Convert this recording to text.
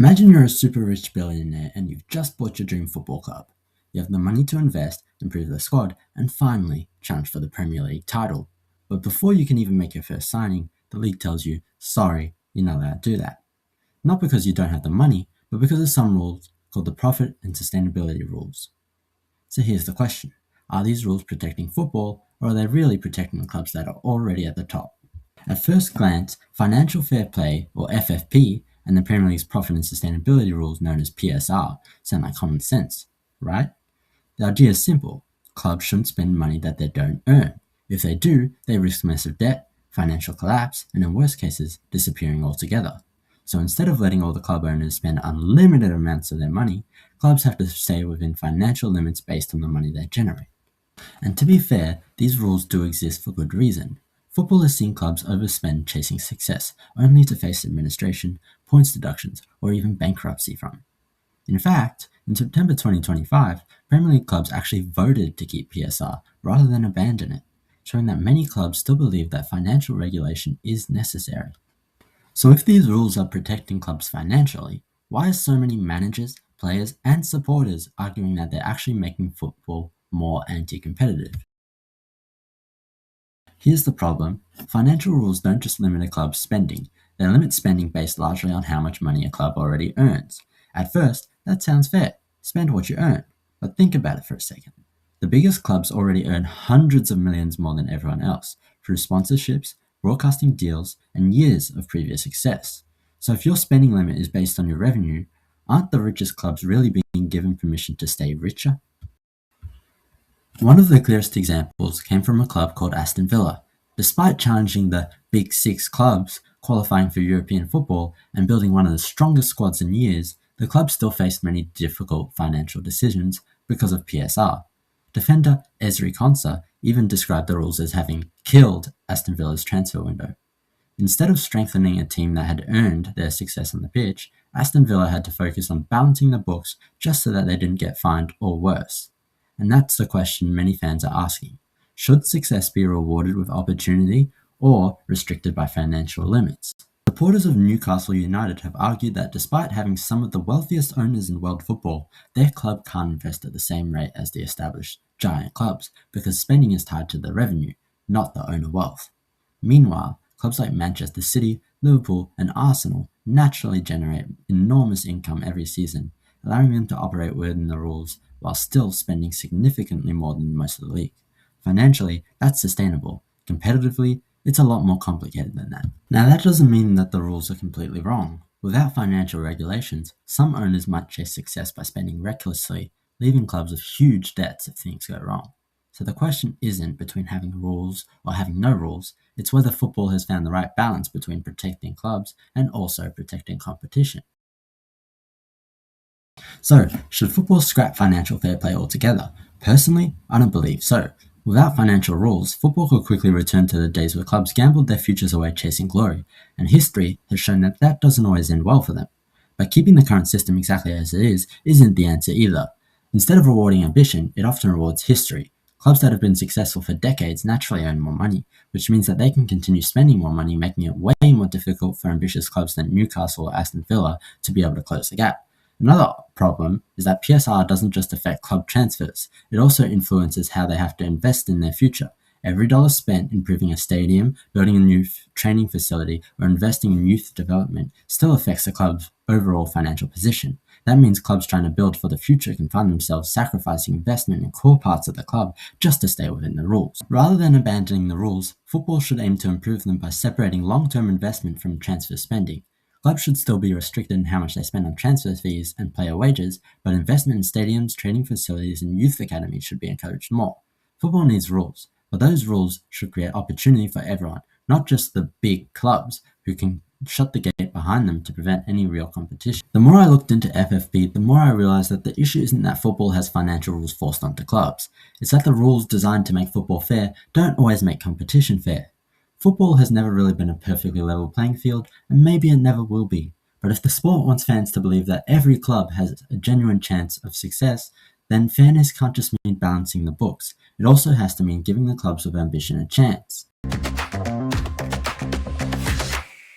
Imagine you're a super rich billionaire and you've just bought your dream football club. You have the money to invest, improve the squad, and finally challenge for the Premier League title. But before you can even make your first signing, the league tells you, sorry, you're not allowed to do that. Not because you don't have the money, but because of some rules called the profit and sustainability rules. So here's the question. Are these rules protecting football, or are they really protecting the clubs that are already at the top? At first glance, financial fair play, or FFP, and the Premier League's profit and sustainability rules known as PSR sound like common sense, right? The idea is simple. Clubs shouldn't spend money that they don't earn. If they do, they risk massive debt, financial collapse, and in worst cases, disappearing altogether. So instead of letting all the club owners spend unlimited amounts of their money, clubs have to stay within financial limits based on the money they generate. And to be fair, these rules do exist for good reason. Football has seen clubs overspend chasing success, only to face administration, points deductions, or even bankruptcy from. In fact, in September 2025, Premier League clubs actually voted to keep PSR rather than abandon it, showing that many clubs still believe that financial regulation is necessary. So if these rules are protecting clubs financially, why are so many managers, players, and supporters arguing that they're actually making football more anti-competitive? Here's the problem. Financial rules don't just limit a club's spending. They limit spending based largely on how much money a club already earns. At first, that sounds fair. Spend what you earn. But think about it for a second. The biggest clubs already earn hundreds of millions more than everyone else through sponsorships, broadcasting deals, and years of previous success. So if your spending limit is based on your revenue, aren't the richest clubs really being given permission to stay richer? One of the clearest examples came from a club called Aston Villa. Despite challenging the Big Six clubs, qualifying for European football, and building one of the strongest squads in years, the club still faced many difficult financial decisions because of PSR. Defender Ezri Konsa even described the rules as having killed Aston Villa's transfer window. Instead of strengthening a team that had earned their success on the pitch, Aston Villa had to focus on balancing the books just so that they didn't get fined or worse. And that's the question many fans are asking. Should success be rewarded with opportunity or restricted by financial limits? Supporters of Newcastle United have argued that despite having some of the wealthiest owners in world football, their club can't invest at the same rate as the established giant clubs because spending is tied to the revenue, not the owner wealth. Meanwhile, clubs like Manchester City, Liverpool, and Arsenal naturally generate enormous income every season, allowing them to operate within the rules while still spending significantly more than most of the league. Financially, that's sustainable. Competitively, it's a lot more complicated than that. Now, that doesn't mean that the rules are completely wrong. Without financial regulations, some owners might chase success by spending recklessly, leaving clubs with huge debts if things go wrong. So the question isn't between having rules or having no rules, it's whether football has found the right balance between protecting clubs and also protecting competition. So, should football scrap financial fair play altogether? Personally, I don't believe so. Without financial rules, football could quickly return to the days where clubs gambled their futures away chasing glory, and history has shown that that doesn't always end well for them. But keeping the current system exactly as it is isn't the answer either. Instead of rewarding ambition, it often rewards history. Clubs that have been successful for decades naturally earn more money, which means that they can continue spending more money, making it way more difficult for ambitious clubs than Newcastle or Aston Villa to be able to close the gap. Another problem is that PSR doesn't just affect club transfers, it also influences how they have to invest in their future. Every dollar spent improving a stadium, building a new training facility, or investing in youth development still affects the club's overall financial position. That means clubs trying to build for the future can find themselves sacrificing investment in core parts of the club just to stay within the rules. Rather than abandoning the rules, football should aim to improve them by separating long-term investment from transfer spending. Clubs should still be restricted in how much they spend on transfer fees and player wages, but investment in stadiums, training facilities, and youth academies should be encouraged more. Football needs rules, but those rules should create opportunity for everyone, not just the big clubs who can shut the gate behind them to prevent any real competition. The more I looked into FFP, the more I realized that the issue isn't that football has financial rules forced onto clubs. It's that the rules designed to make football fair don't always make competition fair. Football has never really been a perfectly level playing field, and maybe it never will be. But if the sport wants fans to believe that every club has a genuine chance of success, then fairness can't just mean balancing the books. It also has to mean giving the clubs with ambition a chance.